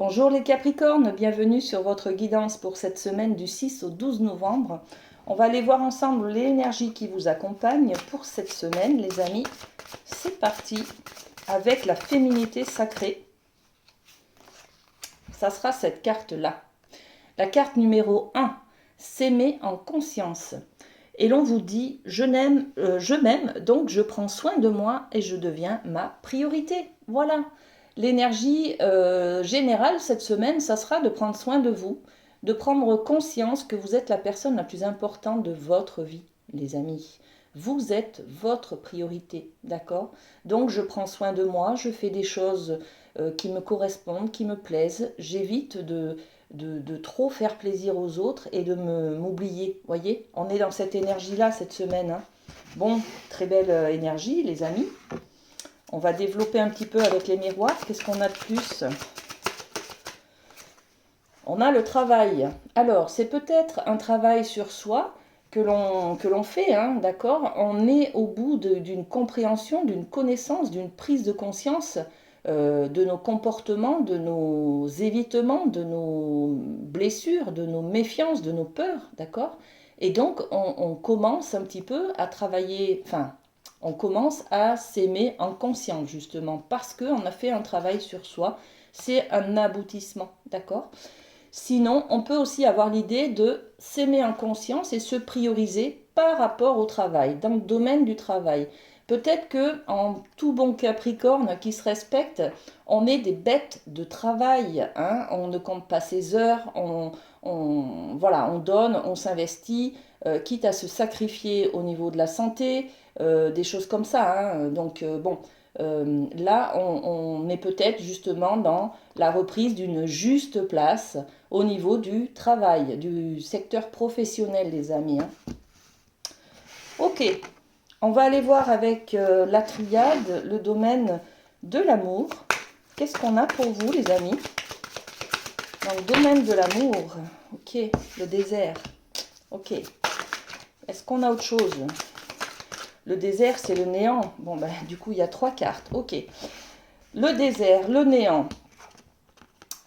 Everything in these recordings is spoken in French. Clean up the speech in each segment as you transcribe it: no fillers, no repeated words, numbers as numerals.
Bonjour les Capricornes, bienvenue sur votre guidance pour cette semaine du 6 au 12 novembre. On va aller voir ensemble l'énergie qui vous accompagne pour cette semaine, les amis. C'est parti avec la féminité sacrée. Ça sera cette carte-là. La carte numéro 1, s'aimer en conscience. Et l'on vous dit, je m'aime, donc je prends soin de moi et je deviens ma priorité. Voilà. L'énergie générale cette semaine, ça sera de prendre soin de vous, de prendre conscience que vous êtes la personne la plus importante de votre vie, les amis. Vous êtes votre priorité, d'accord? Donc je prends soin de moi, je fais des choses qui me correspondent, qui me plaisent. J'évite de trop faire plaisir aux autres et de m'oublier. Voyez, on est dans cette énergie-là cette semaine. Hein. Bon, très belle énergie, les amis. On va développer un petit peu avec les miroirs. Qu'est-ce qu'on a de plus? On a le travail. Alors, c'est peut-être un travail sur soi que l'on fait, hein, d'accord? On est au bout d'une compréhension, d'une connaissance, d'une prise de conscience de nos comportements, de nos évitements, de nos blessures, de nos méfiances, de nos peurs, d'accord? Et donc, on commence un petit peu à travailler, enfin, on commence à s'aimer en conscience, justement, parce qu'on a fait un travail sur soi. C'est un aboutissement, d'accord? Sinon, on peut aussi avoir l'idée de s'aimer en conscience et se prioriser par rapport au travail, dans le domaine du travail. Peut-être que en tout bon Capricorne qui se respecte, on est des bêtes de travail. Hein, on ne compte pas ses heures, voilà, on donne, on s'investit, quitte à se sacrifier au niveau de la santé, des choses comme ça. Hein. Donc bon, là, on est peut-être justement dans la reprise d'une juste place au niveau du travail, du secteur professionnel, les amis. Hein. Ok, on va aller voir avec la triade, le domaine de l'amour. Qu'est-ce qu'on a pour vous, les amis? Dans le domaine de l'amour, ok, le désert, ok. Est-ce qu'on a autre chose? Le désert, c'est le néant. Bon, ben, du coup, il y a 3 cartes, ok. Le désert, le néant.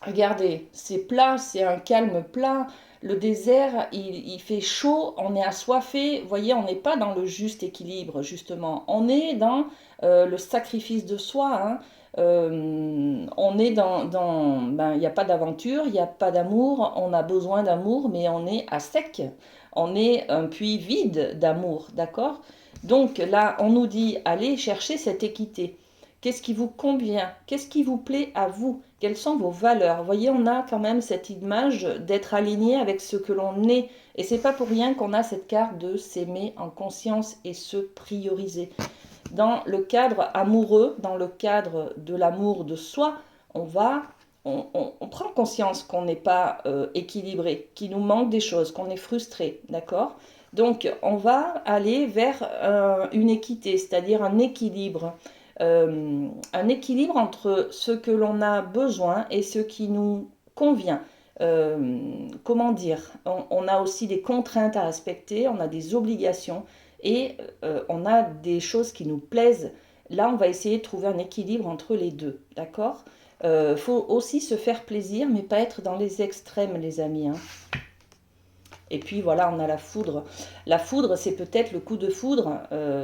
Regardez, c'est plat, c'est un calme plat. Le désert, il fait chaud, on est assoiffé. Vous voyez, on n'est pas dans le juste équilibre, justement. On est dans le sacrifice de soi. Hein. On est il n'y a pas d'aventure, il n'y a pas d'amour. On a besoin d'amour, mais on est à sec. On est un puits vide d'amour, d'accord? Donc là, on nous dit, allez chercher cette équité. Qu'est-ce qui vous convient? Qu'est-ce qui vous plaît à vous? Quelles sont vos valeurs? Vous voyez, on a quand même cette image d'être aligné avec ce que l'on est. Et c'est pas pour rien qu'on a cette carte de s'aimer en conscience et se prioriser. Dans le cadre amoureux, dans le cadre de l'amour de soi, on prend conscience qu'on n'est pas équilibré, qu'il nous manque des choses, qu'on est frustré, d'accord? Donc, on va aller vers une équité, c'est-à-dire un équilibre entre ce que l'on a besoin et ce qui nous convient. Comment dire? On a aussi des contraintes à respecter, on a des obligations et on a des choses qui nous plaisent. Là, on va essayer de trouver un équilibre entre les deux, d'accord? Faut aussi se faire plaisir, mais pas être dans les extrêmes, les amis. Hein. Et puis voilà, on a la foudre. La foudre, c'est peut-être le coup de foudre,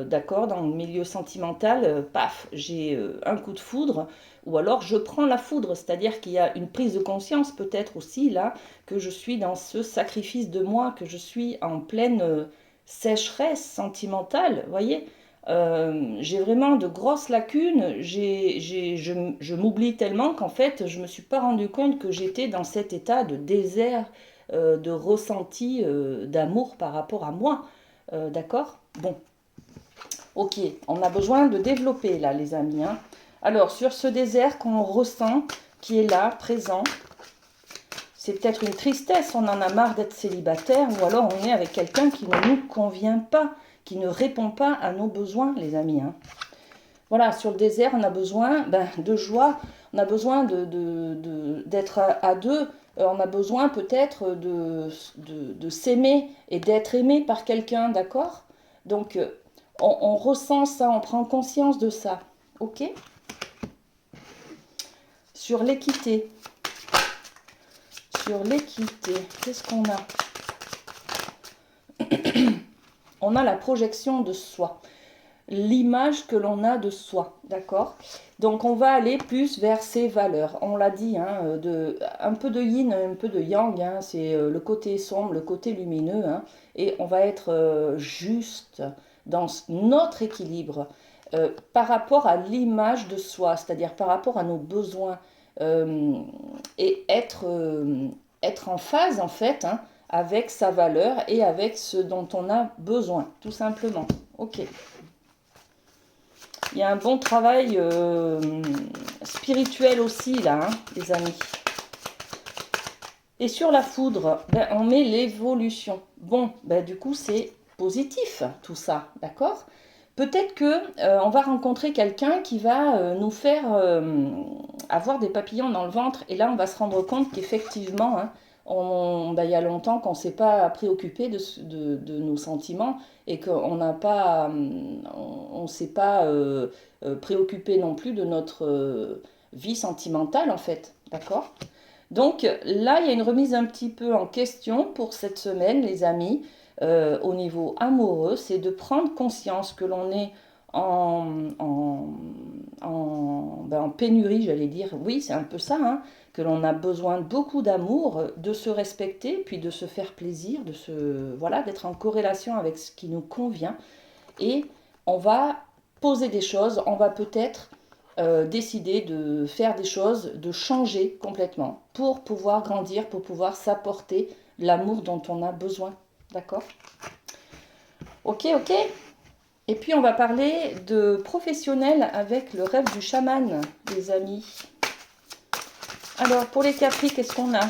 d'accord, dans le milieu sentimental, paf, j'ai un coup de foudre, ou alors je prends la foudre, c'est-à-dire qu'il y a une prise de conscience peut-être aussi là, que je suis dans ce sacrifice de moi, que je suis en pleine sécheresse sentimentale, vous voyez. J'ai vraiment de grosses lacunes, je m'oublie tellement qu'en fait, je ne me suis pas rendu compte que j'étais dans cet état de désert, de ressenti d'amour par rapport à moi. D'accord? Bon, ok, on a besoin de développer là, les amis. Hein. Alors, sur ce désert qu'on ressent, qui est là, présent, c'est peut-être une tristesse, on en a marre d'être célibataire, ou alors on est avec quelqu'un qui ne nous convient pas, qui ne répond pas à nos besoins, les amis. Hein. Voilà, sur le désert, on a besoin de joie, on a besoin d'être à deux, on a besoin peut-être de s'aimer et d'être aimé par quelqu'un, d'accord? Donc, on ressent ça, on prend conscience de ça, ok? Sur l'équité, sur l'équité, qu'est-ce qu'on a? On a la projection de soi, l'image que l'on a de soi, d'accord? Donc on va aller plus vers ses valeurs. On l'a dit, hein, un peu de yin, un peu de yang, hein, c'est le côté sombre, le côté lumineux, hein, et on va être juste dans notre équilibre par rapport à l'image de soi, c'est-à-dire par rapport à nos besoins, et être en phase en fait, hein, avec sa valeur et avec ce dont on a besoin, tout simplement. Ok. Il y a un bon travail spirituel aussi là, hein, les amis. Et sur la foudre, ben, on met l'évolution. Bon, ben, du coup c'est positif tout ça, d'accord? Peut-être que on va rencontrer quelqu'un qui va nous faire avoir des papillons dans le ventre. Et là, on va se rendre compte qu'effectivement, hein, ben, il y a longtemps qu'on ne s'est pas préoccupé de nos sentiments et qu'on n'a pas, on s'est pas préoccupé non plus de notre vie sentimentale, en fait. D'accord? Donc là, il y a une remise un petit peu en question pour cette semaine, les amis, au niveau amoureux, c'est de prendre conscience que l'on est ben, en pénurie, j'allais dire. Oui, c'est un peu ça, hein, que l'on a besoin de beaucoup d'amour, de se respecter, puis de se faire plaisir, voilà, d'être en corrélation avec ce qui nous convient. Et on va poser des choses, on va peut-être décider de faire des choses, de changer complètement pour pouvoir grandir, pour pouvoir s'apporter l'amour dont on a besoin. D'accord? Ok, ok. Et puis on va parler de professionnel avec le rêve du chaman, les amis. Alors pour les Capri, qu'est-ce qu'on a?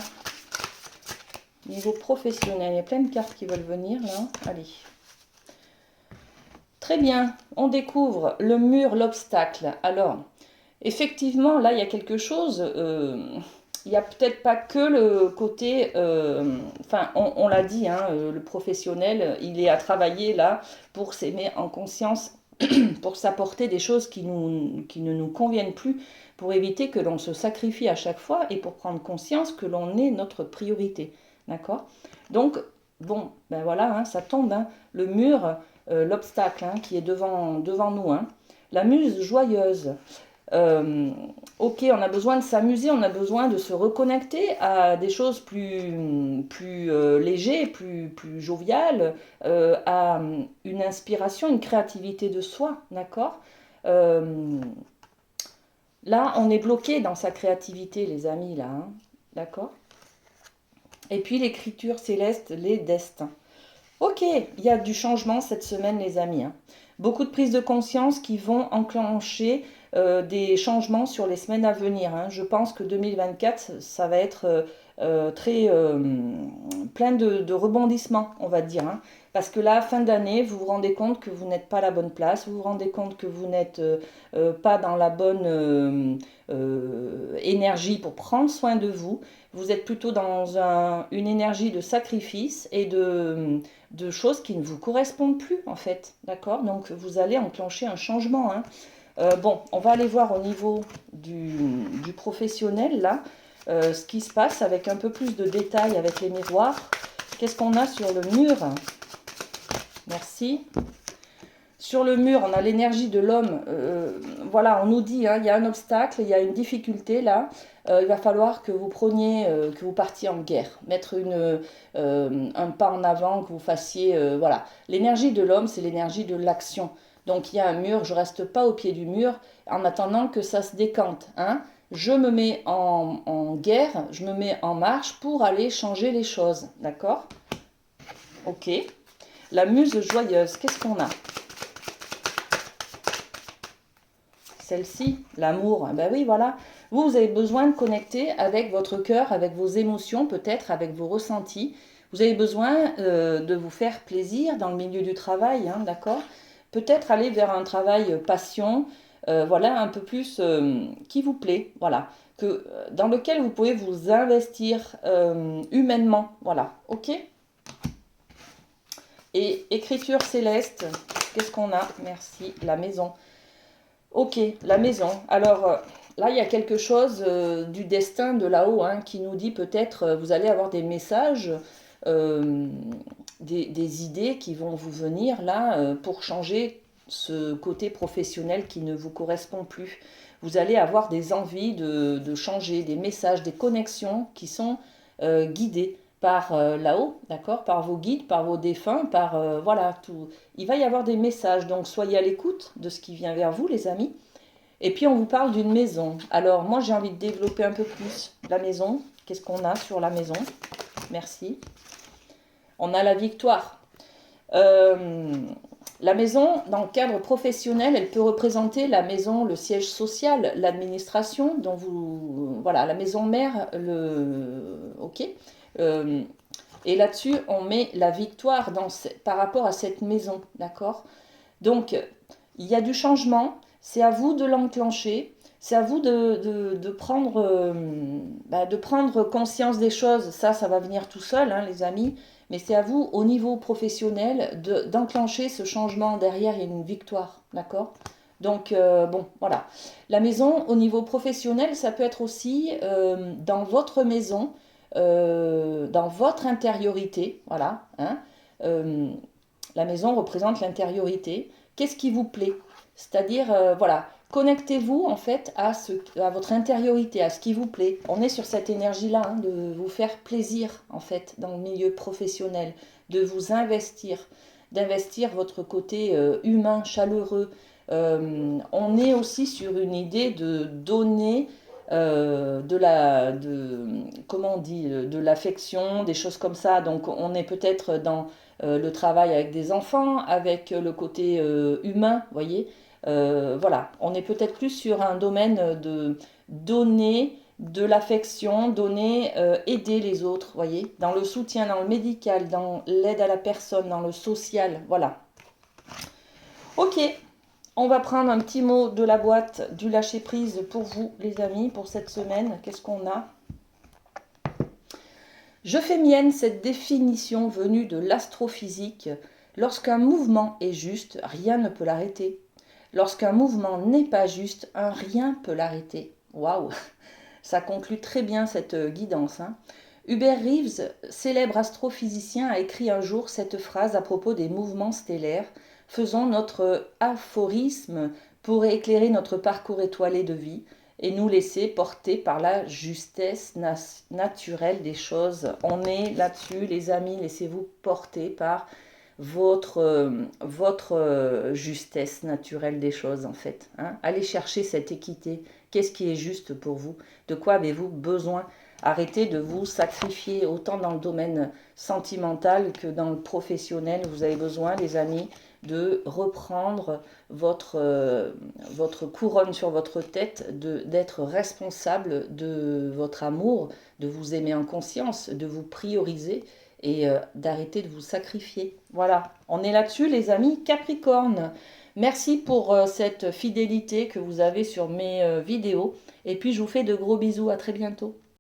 Niveau professionnel, il y a plein de cartes qui veulent venir là. Allez. Très bien, on découvre le mur, l'obstacle. Alors, effectivement, là, il y a quelque chose. Il n'y a peut-être pas que le côté. Enfin, on l'a dit, hein, le professionnel, il est à travailler là pour s'aimer en conscience, pour s'apporter des choses qui ne nous conviennent plus, pour éviter que l'on se sacrifie à chaque fois et pour prendre conscience que l'on est notre priorité. D'accord? Donc, bon, ben voilà, hein, ça tombe, hein, le mur, l'obstacle, hein, qui est devant nous. Hein. La muse joyeuse. Ok, on a besoin de s'amuser, on a besoin de se reconnecter à des choses plus légères, plus joviales, à une inspiration, une créativité de soi, d'accord? Là, on est bloqué dans sa créativité, les amis, là, hein, d'accord? Et puis l'écriture céleste, les destins. Ok, il y a du changement cette semaine, les amis, hein. Beaucoup de prises de conscience qui vont enclencher des changements sur les semaines à venir, hein. Je pense que 2024, ça va être très plein de rebondissements, on va dire, hein. Parce que là, fin d'année, vous vous rendez compte que vous n'êtes pas à la bonne place, vous vous rendez compte que vous n'êtes pas dans la bonne énergie pour prendre soin de vous. Vous êtes plutôt dans une énergie de sacrifice et de choses qui ne vous correspondent plus, en fait. D'accord? Donc, vous allez enclencher un changement, hein. Bon, on va aller voir au niveau du professionnel, là, ce qui se passe avec un peu plus de détails avec les miroirs. Qu'est-ce qu'on a sur le mur? Merci. Sur le mur, on a l'énergie de l'homme. Voilà, on nous dit, hein, il y a un obstacle, il y a une difficulté là. Il va falloir que vous preniez, que vous partiez en guerre, mettre un pas en avant, que vous fassiez, voilà. L'énergie de l'homme, c'est l'énergie de l'action. Donc il y a un mur, je reste pas au pied du mur en attendant que ça se décante, hein. Je me mets en guerre, je me mets en marche pour aller changer les choses, d'accord? Ok. La muse joyeuse, qu'est-ce qu'on a? Celle-ci, l'amour, ben oui, voilà. Vous avez besoin de connecter avec votre cœur, avec vos émotions, peut-être avec vos ressentis. Vous avez besoin de vous faire plaisir dans le milieu du travail, hein, d'accord? Peut-être aller vers un travail passion, voilà, un peu plus qui vous plaît, voilà, dans lequel vous pouvez vous investir humainement, voilà, ok? Et écriture céleste, qu'est-ce qu'on a? Merci, la maison. Ok, la maison. Alors, là, il y a quelque chose du destin de là-haut hein, qui nous dit peut-être vous allez avoir des messages, euh, des idées qui vont vous venir là pour changer ce côté professionnel qui ne vous correspond plus. Vous allez avoir des envies de changer, des messages, des connexions qui sont guidées par là-haut, d'accord, par vos guides, par vos défunts, par voilà tout. Il va y avoir des messages, donc soyez à l'écoute de ce qui vient vers vous, les amis. Et puis on vous parle d'une maison. Alors moi j'ai envie de développer un peu plus la maison. Qu'est-ce qu'on a sur la maison? Merci. On a la victoire. Euh, la maison, dans le cadre professionnel, elle peut représenter la maison, le siège social, l'administration, dont vous, voilà, la maison mère, ok. Euh, et là-dessus, on met la victoire par rapport à cette maison, d'accord. Donc, il y a du changement. C'est à vous de l'enclencher. C'est à vous de prendre conscience des choses. Ça va venir tout seul, hein, les amis. Mais c'est à vous, au niveau professionnel, d'enclencher ce changement. Derrière, il y a une victoire, d'accord? Donc, bon, voilà. La maison, au niveau professionnel, ça peut être aussi dans votre maison, dans votre intériorité, voilà. Hein, euh, la maison représente l'intériorité. Qu'est-ce qui vous plaît? C'est-à-dire, voilà, connectez-vous en fait à votre intériorité, à ce qui vous plaît. On est sur cette énergie-là, hein, de vous faire plaisir en fait dans le milieu professionnel, de vous investir, d'investir votre côté humain, chaleureux. On est aussi sur une idée de donner comment on dit, de l'affection, des choses comme ça. Donc on est peut-être dans le travail avec des enfants, avec le côté humain, vous voyez. Voilà, on est peut-être plus sur un domaine de donner de l'affection, donner, aider les autres, vous voyez, dans le soutien, dans le médical, dans l'aide à la personne, dans le social, voilà. Ok, on va prendre un petit mot de la boîte du lâcher-prise pour vous, les amis, pour cette semaine. Qu'est-ce qu'on a? Je fais mienne cette définition venue de l'astrophysique. Lorsqu'un mouvement est juste, rien ne peut l'arrêter. Lorsqu'un mouvement n'est pas juste, un rien peut l'arrêter. Waouh, ça conclut très bien cette guidance. Hein. Hubert Reeves, célèbre astrophysicien, a écrit un jour cette phrase à propos des mouvements stellaires. Faisons notre aphorisme pour éclairer notre parcours étoilé de vie et nous laisser porter par la justesse naturelle des choses. On est là-dessus, les amis, laissez-vous porter par votre justesse naturelle des choses, en fait. Hein. Allez chercher cette équité. Qu'est-ce qui est juste pour vous? De quoi avez-vous besoin? Arrêtez de vous sacrifier autant dans le domaine sentimental que dans le professionnel. Vous avez besoin, les amis, de reprendre votre couronne sur votre tête, d'être responsable de votre amour, de vous aimer en conscience, de vous prioriser et d'arrêter de vous sacrifier. Voilà, on est là-dessus les amis Capricorne. Merci pour cette fidélité que vous avez sur mes vidéos et puis je vous fais de gros bisous, à très bientôt.